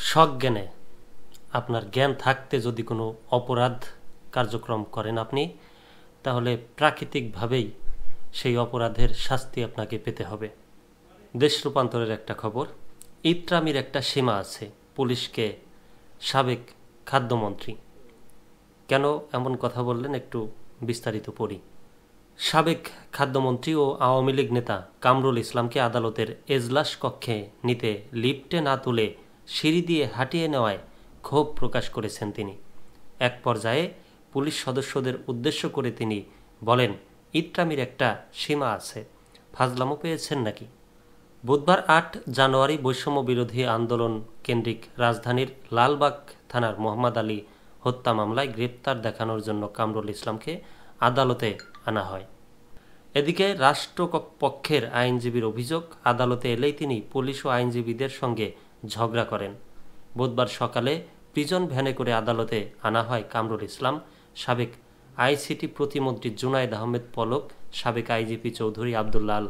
সজ্ঞানে আপনার জ্ঞান থাকতে যদি কোনো অপরাধ কার্যক্রম করেন আপনি, তাহলে প্রাকৃতিকভাবেই সেই অপরাধের শাস্তি আপনাকে পেতে হবে। দেশ রূপান্তরের একটা খবর। ইত্রামির একটা সীমা আছে, পুলিশকে সাবেক খাদ্যমন্ত্রী কেন এমন কথা বললেন একটু বিস্তারিত পড়ি। সাবেক খাদ্যমন্ত্রী ও আওয়ামী লীগ নেতা কামরুল ইসলামকে আদালতের এজলাস কক্ষে নিতে লিফটে না তুলে সিঁড়ি দিয়ে হাঁটিয়ে নেওয়ায় ক্ষোভ প্রকাশ করেছেন তিনি। এক পর্যায়ে পুলিশ সদস্যদের উদ্দেশ্য করে তিনি বলেন, ইত্রামির একটা সীমা আছে, ফাজলামো পেয়েছেন নাকি? বুধবার ৮ জানুয়ারি বৈষম্য বিরোধী আন্দোলন কেন্দ্রিক রাজধানীর লালবাগ থানার মোহাম্মদ আলী হত্যা মামলায় গ্রেপ্তার দেখানোর জন্য কামরুল ইসলামকে আদালতে আনা হয়। এদিকে রাষ্ট্রপক্ষের আইনজীবীর অভিযোগ, আদালতে এলেই তিনি পুলিশ ও আইনজীবীদের সঙ্গে ঝগড়া করেন। বুধবার সকালে প্রিজন ভ্যানে করে আদালতে আনা হয় কামরুল ইসলাম, সাবেক আইসিটি প্রতিমন্ত্রী জুনায়েদ আহমেদ পলক, সাবেক আইজিপি চৌধুরী আবদুল্লাহ আল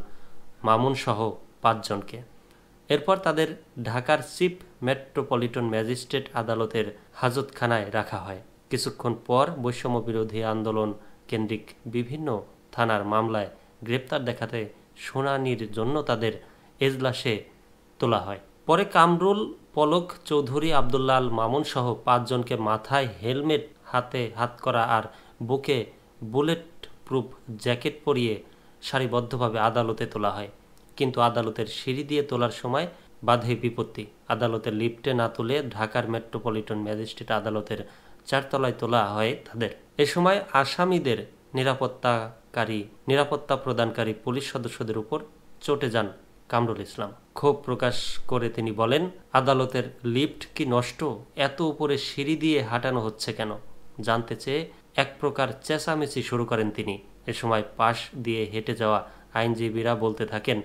মামুন সহ ৫ জনকে। এরপর তাদের ঢাকার চিফ মেট্রোপলিটন ম্যাজিস্ট্রেট আদালতের হাজতখানায় রাখা হয়। কিছুক্ষণ পর বৈষম্য বিরোধী আন্দোলন কেন্দ্রিক বিভিন্ন থানার মামলায় গ্রেপ্তার দেখাতে শুনানির জন্য তাদের এজলাসে তোলা হয়। পরে কামরুল, পলক, চৌধুরী, আবদুল্লাহ আল মামুন সহ ৫ জনকে মাথায় হেলমেট, হাতে হাতকড়া আর বুকে বুলেট প্রুফ জ্যাকেট পরিয়ে সারিবদ্ধভাবে আদালতে তোলা হয়। কিন্তু আদালতের সিঁড়ি দিয়ে তোলার সময় বাধে বিপত্তি। আদালতের লিফটে না তুলে ঢাকার মেট্রোপলিটন ম্যাজিস্ট্রেট আদালতের ৪ তলায় তোলা হয় তাদের। এ সময় আসামিদের নিরাপত্তা প্রদানকারী পুলিশ সদস্যদের উপর চটে যান কামরুল ইসলাম। ক্ষোভ প্রকাশ করে তিনি বলেন, আদালতের লিফট কি নষ্ট? এত উপরে সিঁড়ি দিয়ে হাঁটানো হচ্ছে কেন? জানতে চেয়ে এক প্রকার চেঁচামেচি শুরু করেন তিনি। এ সময় পাশ দিয়ে হেঁটে যাওয়া আইনজীবীরা বলতে থাকেন,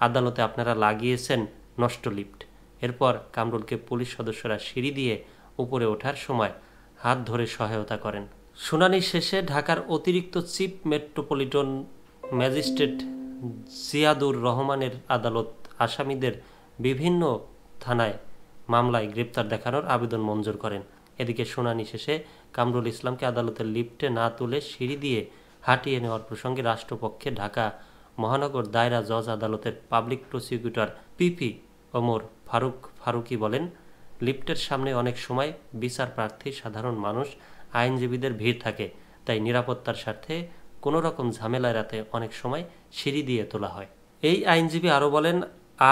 আদালতে আপনারা লাগিয়েছেন নষ্ট লিফট। এরপর কামরুলকে পুলিশ সদস্যরা সিঁড়ি দিয়ে উপরে ওঠার সময় হাত ধরে সহায়তা করেন। শুনানি শেষে ঢাকার অতিরিক্ত চিফ মেট্রোপলিটন ম্যাজিস্ট্রেট জিয়াদুর রহমানের আদালত আসামিদের বিভিন্ন থানায় মামলায় গ্রেপ্তার দেখানোর আবেদন মঞ্জুর করেন। এদিকে শুনানি শেষে কামরুল ইসলামকে আদালতের লিফটে না তুলে সিঁড়ি দিয়ে হাঁটিয়ে নেওয়ার প্রসঙ্গে রাষ্ট্রপক্ষে ঢাকা মহানগর দায়রা জজ আদালতের public prosecutor PP Omar Faruqui বলেন, লিফটের সামনে অনেক সময় বিচার প্রার্থী, সাধারণ মানুষ, আইনজীবীদের ভিড় থাকে, তাই নিরাপত্তার স্বার্থে কোনো রকম ঝামেলা এড়াতে অনেক সময় সিঁড়ি দিয়ে তোলা হয়। এই আইনজীবী আরও বলেন,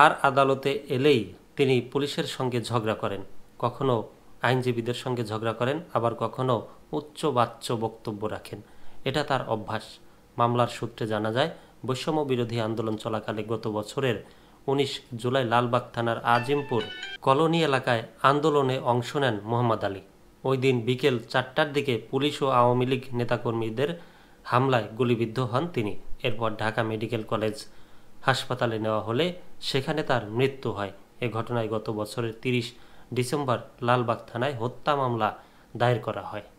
আর আদালতে এলেই তিনি পুলিশের সঙ্গে ঝগড়া করেন, কখনো আইনজীবীদের সঙ্গে ঝগড়া করেন, আবার কখনো উচ্চবাচ্য বক্তব্য রাখেন। এটা তার অভ্যাস। মামলার সূত্রে জানা যায়, বৈষম্য বিরোধী আন্দোলন চলাকালে গত বছরের ১৯ জুলাই লালবাগ থানার আজিমপুর কলোনি এলাকায় আন্দোলনে অংশ নেন মোহাম্মদ আলী। ওই দিন বিকেল ৪টার দিকে পুলিশ ও আওয়ামী লীগ নেতাকর্মীদের হামলায় গুলিবিদ্ধ হন তিনি। এরপর ঢাকা মেডিকেল কলেজ হাসপাতালে নেওয়া হলে সেখানে তার মৃত্যু হয়। এ ঘটনায় গত বছরের ৩০ ডিসেম্বর লালবাগ থানায় হত্যা মামলা দায়ের করা হয়।